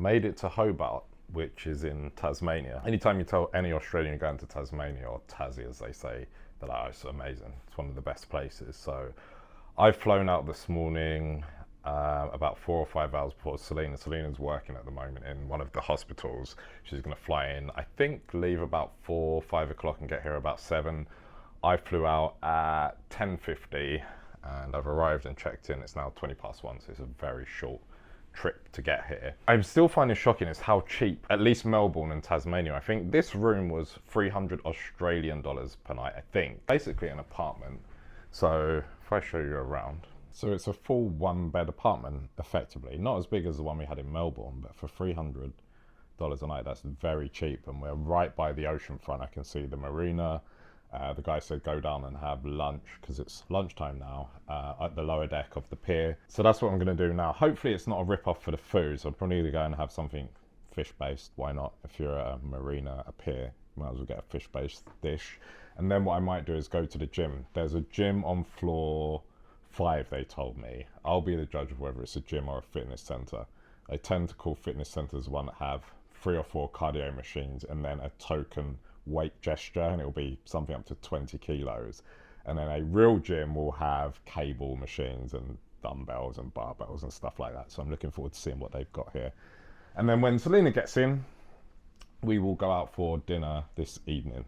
Made it to Hobart, which is in Tasmania. Anytime you tell any Australian you're going to Tasmania, or Tassie as they say, they're like, oh, it's amazing. It's one of the best places. So I've flown out this morning about 4 or 5 hours before Selena. Selena's working at the moment in one of the hospitals. She's going to fly in, I think, leave about 4, 5 o'clock and get here about 7. I flew out at 10:50 and I've arrived and checked in. It's now 1, so it's a very short trip to get here. I'm still finding shocking is how cheap, at least Melbourne and Tasmania. I think this room was 300 Australian dollars per night, I think. Basically an apartment. So if I show you around. So it's a full 1-bed apartment, effectively. Not as big as the one we had in Melbourne, but for $300 a night, that's very cheap. And we're right by the ocean front. I can see the marina. The guy said go down and have lunch because it's lunchtime now at the lower deck of the pier. So that's what I'm going to do now. Hopefully it's not a rip-off for the food, so I'll probably go and have something fish-based. Why not? If you're at a marina, a pier, you might as well get a fish-based dish. And then what I might do is go to the gym. There's a gym on floor 5, they told me. I'll be the judge of whether it's a gym or a fitness centre. They tend to call fitness centres one that have 3 or 4 cardio machines and then a token weight gesture, and it'll be something up to 20 kilos. And then a real gym will have cable machines and dumbbells and barbells and stuff like that. So I'm looking forward to seeing what they've got here. And then when Selena gets in, we will go out for dinner this evening.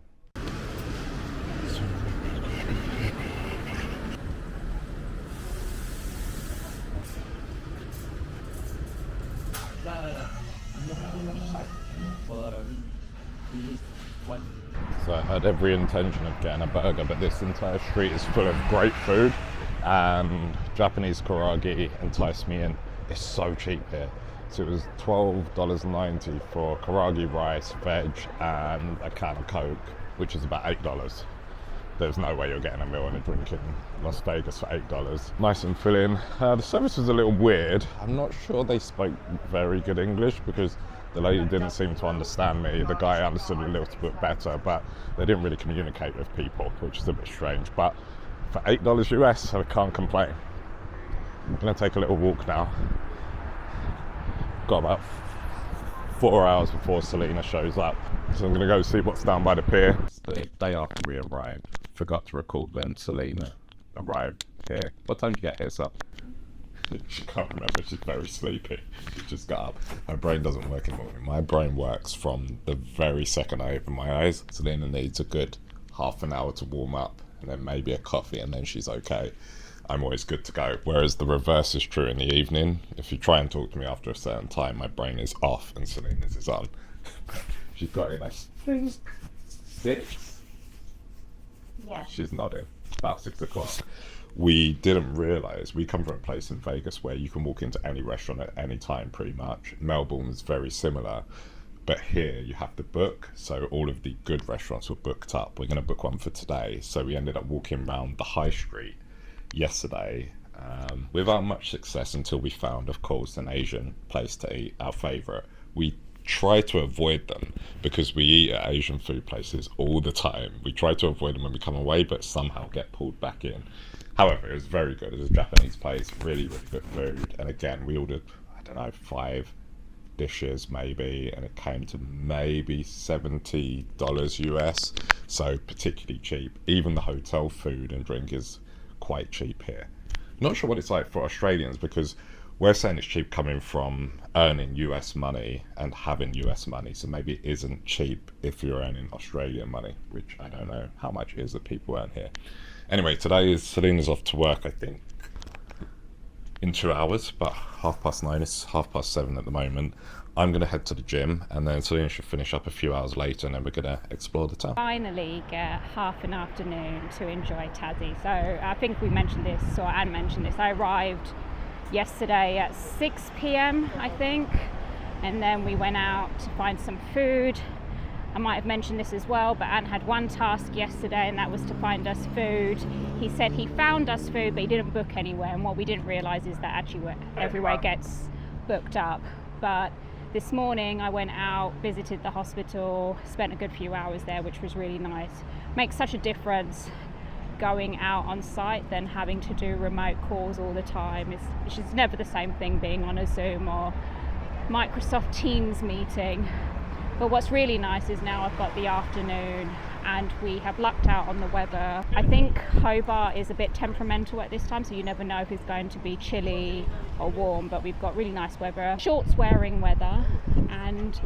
So I had every intention of getting a burger, but this entire street is full of great food, and Japanese karage enticed me in. It's so cheap here. So it was $12.90 for karage rice, veg, and a can of Coke, which is about $8. There's no way you're getting a meal and a drink in Las Vegas for $8. Nice and filling. The service was a little weird. I'm not sure they spoke very good English because the lady didn't seem to understand me. The guy understood a little bit better, but they didn't really communicate with people, which is a bit strange. But for $8 US, I can't complain. I'm gonna take a little walk now. Got about 4 hours before Selena shows up. So I'm gonna go see what's down by the pier. The day after we arrived, forgot to record when Selena arrived here. What time did you get here, Sal? She can't remember, she's very sleepy. She just got up. Her brain doesn't work in the morning. My brain works from the very second I open my eyes. Selena needs a good half an hour to warm up and then maybe a coffee and then she's okay. I'm always good to go. Whereas the reverse is true in the evening. If you try and talk to me after a certain time, my brain is off and Selena's is on. She's got it like 6. Yeah. She's nodding. About 6 o'clock. We didn't realise, we come from a place in Vegas where you can walk into any restaurant at any time pretty much. Melbourne is very similar, but here you have to book, so all of the good restaurants were booked up. We're going to book one for today, so we ended up walking around the high street yesterday without much success until we found, of course, an Asian place to eat, our favourite. We try to avoid them because we eat at Asian food places all the time. We try to avoid them when we come away, but somehow get pulled back in. However, it was very good. It was a Japanese place, really, really good food. And again, we ordered, I don't know, 5 dishes maybe, and it came to maybe $70 US. So particularly cheap. Even the hotel food and drink is quite cheap here. Not sure what it's like for Australians because we're saying it's cheap coming from earning US money and having US money. So maybe it isn't cheap if you're earning Australian money, which I don't know how much it is that people earn here. Anyway, today is Selena's off to work, I think, in 2 hours, about 9:30. It's 7:30 at the moment. I'm going to head to the gym, and then Selena should finish up a few hours later, and then we're going to explore the town. Finally get half an afternoon to enjoy Tassie. So I think we mentioned this, or Anne mentioned this. I arrived yesterday at 6 p.m, I think, and then we went out to find some food. I might have mentioned this as well, but Ant had one task yesterday, and that was to find us food. He said he found us food, but he didn't book anywhere, and what we didn't realise is that actually everywhere gets booked up. But this morning I went out, visited the hospital, spent a good few hours there, which was really nice. Makes such a difference going out on site than having to do remote calls all the time. It's never the same thing being on a Zoom or Microsoft Teams meeting. But what's really nice is now I've got the afternoon and we have lucked out on the weather. I think Hobart is a bit temperamental at this time, so you never know if it's going to be chilly or warm, but we've got really nice weather, shorts wearing weather, and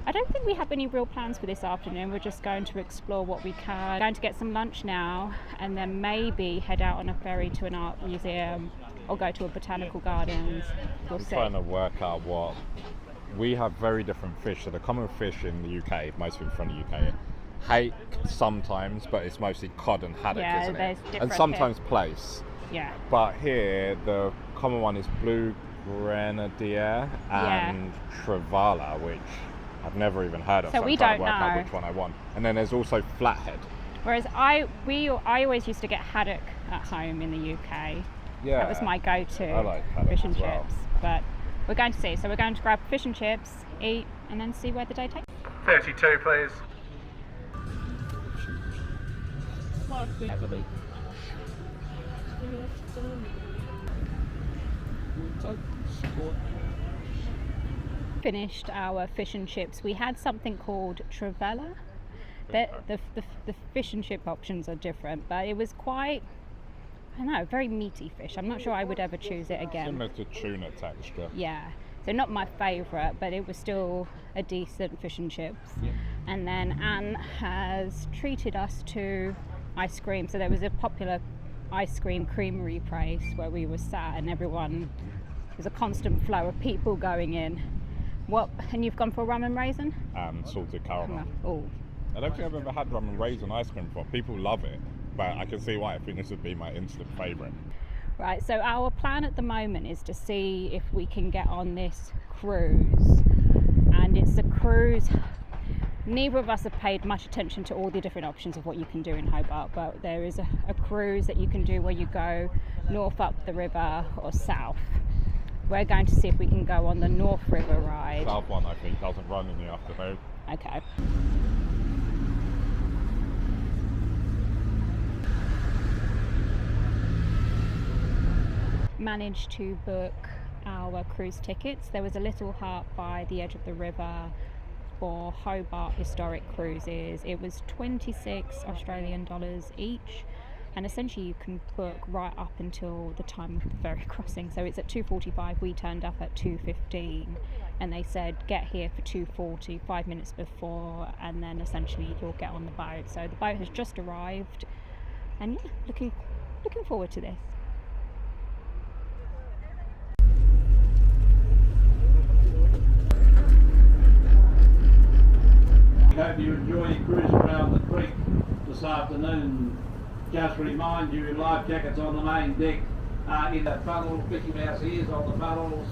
I don't think we have any real plans for this afternoon. We're just going to explore what we can. Going to get some lunch now and then maybe head out on a ferry to an art museum or go to a botanical gardens. We'll I'm see. trying to work out what we have. Very different fish. So the common fish in the UK, most people from the UK, hake sometimes, but it's mostly cod and haddock, Yeah, isn't there's it? different And sometimes plaice. Yeah. But here, the common one is blue grenadier and trevally, which I've never even heard of. So I'm we trying to don't work out know. which one I want. And then there's also flathead. Whereas I always used to get haddock at home in the UK. Yeah, That was my go-to I like haddock fish and as well. chips. But we're going to see. So we're going to grab fish and chips, eat, and then see where the day takes. 32, please. Finished our fish and chips. We had something called trevally. The fish and chip options are different, but it was quite, I don't know, very meaty fish. I'm not sure I would ever choose it again. Similar to tuna texture. Yeah, so not my favourite, but it was still a decent fish and chips. And then Anne has treated us to ice cream. So there was a popular ice cream creamery place where we were sat, and there's a constant flow of people going in. And you've gone for rum and raisin? And salted caramel. Oh, I don't think I've ever had rum and raisin ice cream before. People love it, but I can see why. I think this would be my instant favourite. right. So our plan at the moment is to see if we can get on this cruise. And it's a cruise. Neither of us have paid much attention to all the different options of what you can do in Hobart, but there is a cruise that you can do where you go north up the river or south. We're going to see if we can go on the North River ride. South one, I think, doesn't run in the afternoon. Okay. Managed to book our cruise tickets. There was a little hut by the edge of the river for Hobart historic cruises. It was 26 Australian dollars each, and essentially you can book right up until the time of the ferry crossing. So it's at 2:45. We turned up at 2:15, and they said get here for 2:40, 5 minutes before, and then essentially you'll get on the boat. So the boat has just arrived, and yeah, looking forward to this. We hope you enjoy your cruise around the creek this afternoon. Just remind you, life jackets on the main deck, in the funnel, Mickey Mouse ears on the funnels,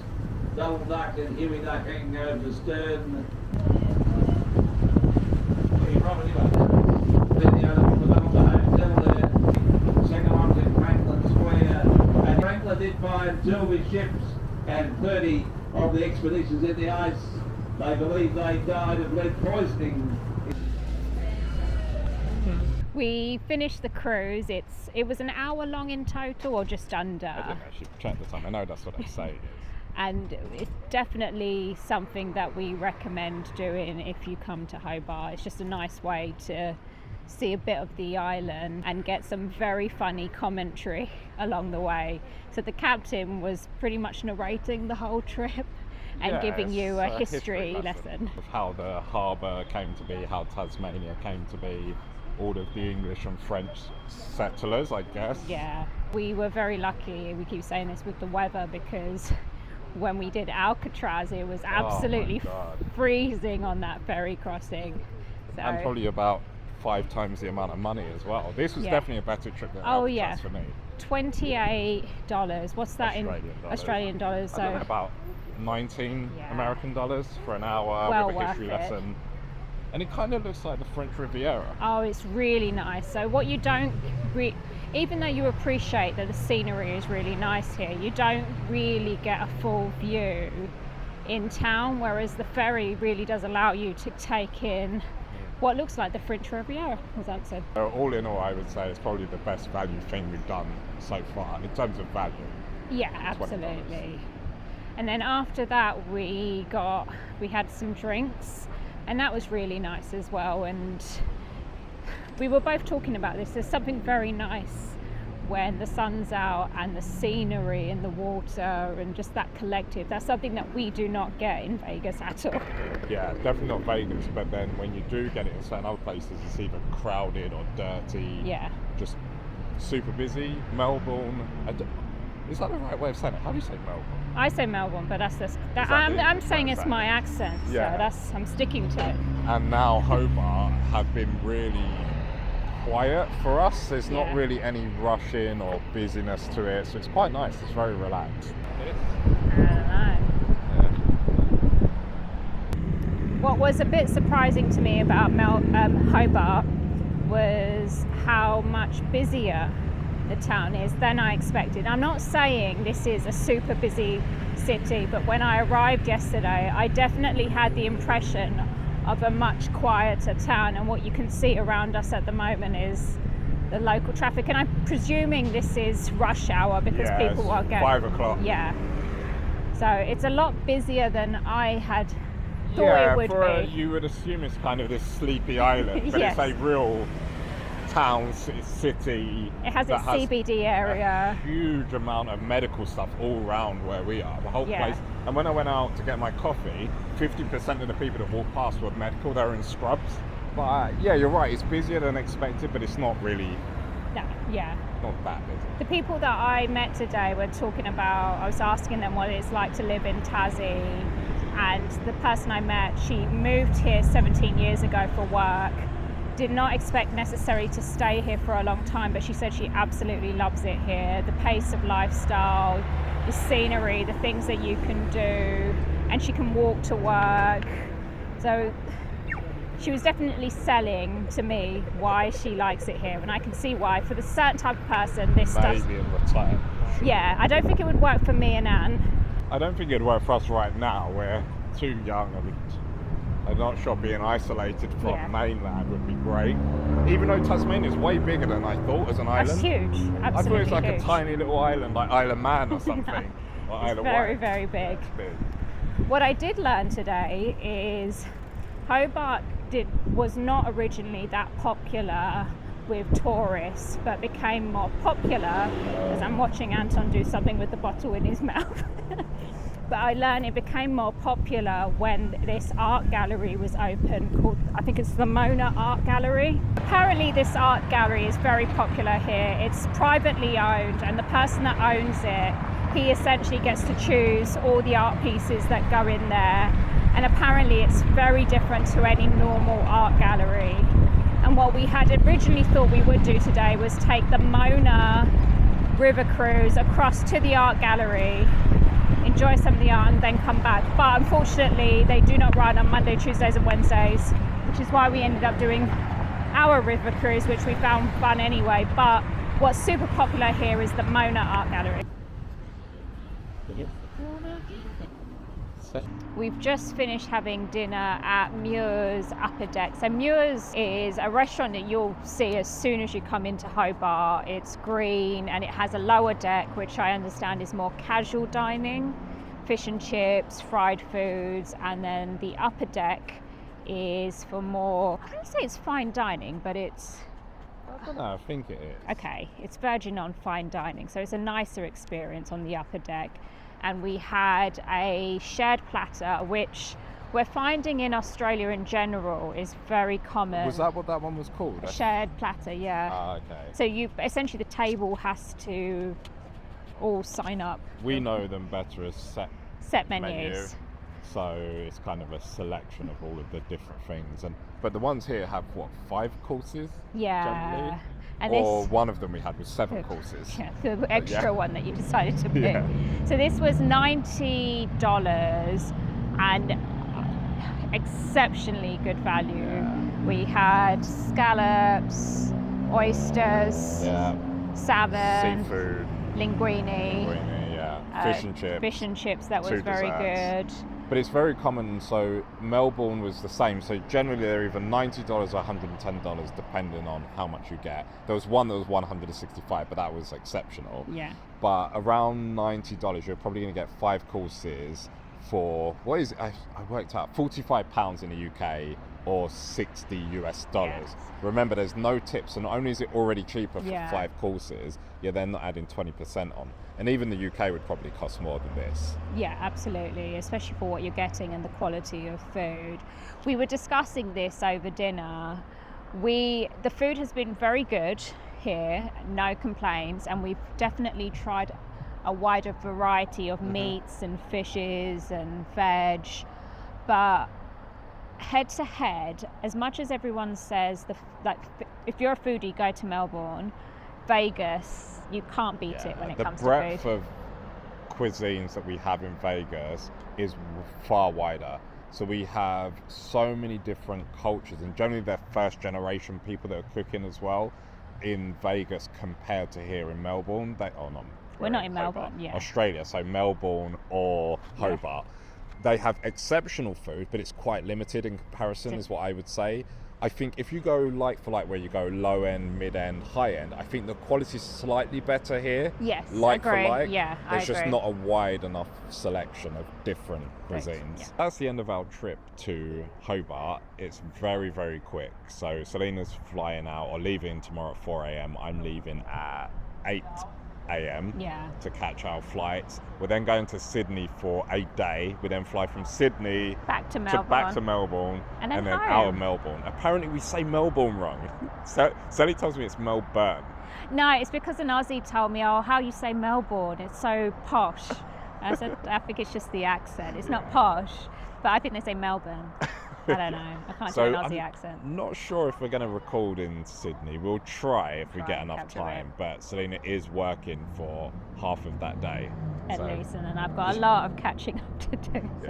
double duck and Huey ducking over the stern. Then the other from the funnel to hotel there. Second one's in Franklin Square. And Franklin did find 2 of his ships and 30 of the expeditions in the ice. They believe they died of lead poisoning. We finished the cruise. It was an hour long in total, or just under. I didn't actually check the time. I know that's what they say. And it's definitely something that we recommend doing if you come to Hobart. It's just a nice way to see a bit of the island and get some very funny commentary along the way. So the captain was pretty much narrating the whole trip and giving you a history lesson of how the harbour came to be, how Tasmania came to be, all of the English and French settlers, I guess. Yeah, we were very lucky, we keep saying this, with the weather, because when we did Alcatraz it was absolutely freezing on that ferry crossing. So, and probably about 5 times the amount of money as well. This was definitely a better trip than Alcatraz for me. $28. What's that in Australian dollars? So about 19 American dollars for an hour with a history lesson. And it kind of looks like the French Riviera. Oh, it's really nice. So what you don't, even though you appreciate that the scenery is really nice here, you don't really get a full view in town, whereas the ferry really does allow you to take in what looks like the French Riviera, as Ant said. All in all, I would say it's probably the best value thing we've done so far in terms of value. Yeah, absolutely. And then after that we had some drinks, and that was really nice as well. And we were both talking about this. There's something very nice when the sun's out and the scenery and the water and just that collective. That's something that we do not get in Vegas at all. Yeah, definitely not Vegas, but then when you do get it in certain other places, it's either crowded or dirty. Yeah. Just super busy. Melbourne. Is that the right way of saying it? How do you say Melbourne? I say Melbourne, but that's just, Exactly. I'm saying it's my accent, Yeah. so I'm sticking to it. And now Hobart have been really quiet for us. There's not Yeah. really any rushing or busyness to it, so it's quite nice. It's very relaxed. I don't know. What was a bit surprising to me about Hobart was how much busier the town is than I expected. I'm not saying this is a super busy city, but when I arrived yesterday, I definitely had the impression of a much quieter town, and what you can see around us at the moment is the local traffic, and I'm presuming this is rush hour because people are getting 5 o'clock. Yeah, so it's a lot busier than I had thought it would be. You would assume it's kind of this sleepy island, but Yes. it's a real town, city. It has that its CBD area. A huge amount of medical stuff all around where we are. The whole Yeah. place. And when I went out to get my coffee, 50% of the people that walked past were medical. They were in scrubs. But yeah, you're right. It's busier than expected, but it's not really No, yeah. not that busy. The people that I met today were talking about, I was asking them what it's like to live in Tassie, and the person I met, she moved here 17 years ago for work, did not expect necessarily to stay here for a long time, but she said she absolutely loves it here. The pace of lifestyle, the scenery, the things that you can do, and she can walk to work. So she was definitely selling to me why she likes it here, and I can see why. For the certain type of person, this does. Maybe in retirement. Yeah, I don't think it would work for me and Anne. I don't think it'd work for us right now. We're too young. I'm not sure being isolated from Yeah. mainland would be great. Even though Tasmania is way bigger than I thought as an island. That's huge. Absolutely I thought it was like huge. a tiny little island, like Isle of Man or something. Or Isle of Very, Wight. very big. It's big. What I did learn today is Hobart was not originally that popular with tourists, but became more popular as I'm watching Anton do something with the bottle in his mouth. But I learned it became more popular when this art gallery was open called, I think it's the Mona Art Gallery. Apparently this art gallery is very popular here. It's privately owned, and the person that owns it, he essentially gets to choose all the art pieces that go in there. And apparently it's very different to any normal art gallery. And what we had originally thought we would do today was take the Mona river cruise across to the art gallery, enjoy some of the art, and then come back. But unfortunately they do not run on Monday, Tuesdays and Wednesdays, which is why we ended up doing our river cruise, which we found fun anyway. But what's super popular here is the Mona Art Gallery. We've just finished having dinner at Muir's Upper Deck. So Muir's is a restaurant that you'll see as soon as you come into Hobart. It's green and it has a lower deck, which I understand is more casual dining, fish and chips, fried foods, and then the upper deck is for more, I don't say it's fine dining, but it's, I don't know, I think it is. okay, it's verging on fine dining. So it's a nicer experience on the upper deck. And we had a shared platter, which we're finding in Australia in general is very common. Was that what that one was called? A shared platter, yeah. Ah, okay. So you essentially, the table has to all sign up. We know them better as set menus. menu. So it's kind of a selection of all of the different things. But the ones here have, what, 5 courses? Yeah. Generally? And or this, one of them we had was 7 courses. yeah, the extra yeah. one that you decided to pick. Yeah. So this was $90 and exceptionally good value. Yeah. We had scallops, oysters, Yeah. salmon, Seafood. linguine, Yeah. Fish and chips. Fish and chips, that was 2 very desserts. good. but it's very common. So Melbourne was the same. So generally they're either $90 or $110 depending on how much you get. There was one that was $165, but that was exceptional. Yeah. But around $90, you're probably going to get 5 courses for, what is it? I worked out, £45 in the UK or $60 US. Yes. Remember, there's no tips, and not only is it already cheaper for Yeah. 5 courses, you're then not adding 20% on. And even the UK would probably cost more than this. Yeah, absolutely, especially for what you're getting and the quality of food. We were discussing this over dinner. The food has been very good here, no complaints, and we've definitely tried a wider variety of meats and fishes and veg. But head to head, as much as everyone says, if you're a foodie, go to Melbourne. Vegas, you can't beat it when it comes to food. The breadth of cuisines that we have in Vegas is far wider. So we have so many different cultures, and generally they're first generation people that are cooking as well in Vegas compared to here in Melbourne. We're not in Hobart, Melbourne, yeah. Australia, so Melbourne or Hobart. They have exceptional food, but it's quite limited in comparison, is what I would say. I think if you go like for like, where you go low end, mid end, high end, I think the quality is slightly better here. Yes, like agree. for like. Yeah, There's I just agree. not a wide enough selection of different cuisines. Yeah. That's the end of our trip to Hobart. It's very, very quick. So Selena's flying out or leaving tomorrow at 4 a.m. I'm leaving at 8 a.m. to catch our flights. We're then going to Sydney for a day. We then fly from Sydney back to Melbourne and then out of Melbourne. Apparently we say Melbourne wrong. So Sally tells me it's Melbourne. No, it's because an Aussie told me, oh, how you say Melbourne, it's so posh. I said, I think it's just the accent. It's not posh, but I think they say Melbourne. I don't know. I can't do an Aussie accent. Not sure if we're going to record in Sydney. We'll try if we get enough capture time. it. But Selena is working for half of that day. At so. least, and then I've got a lot of catching up to do. So.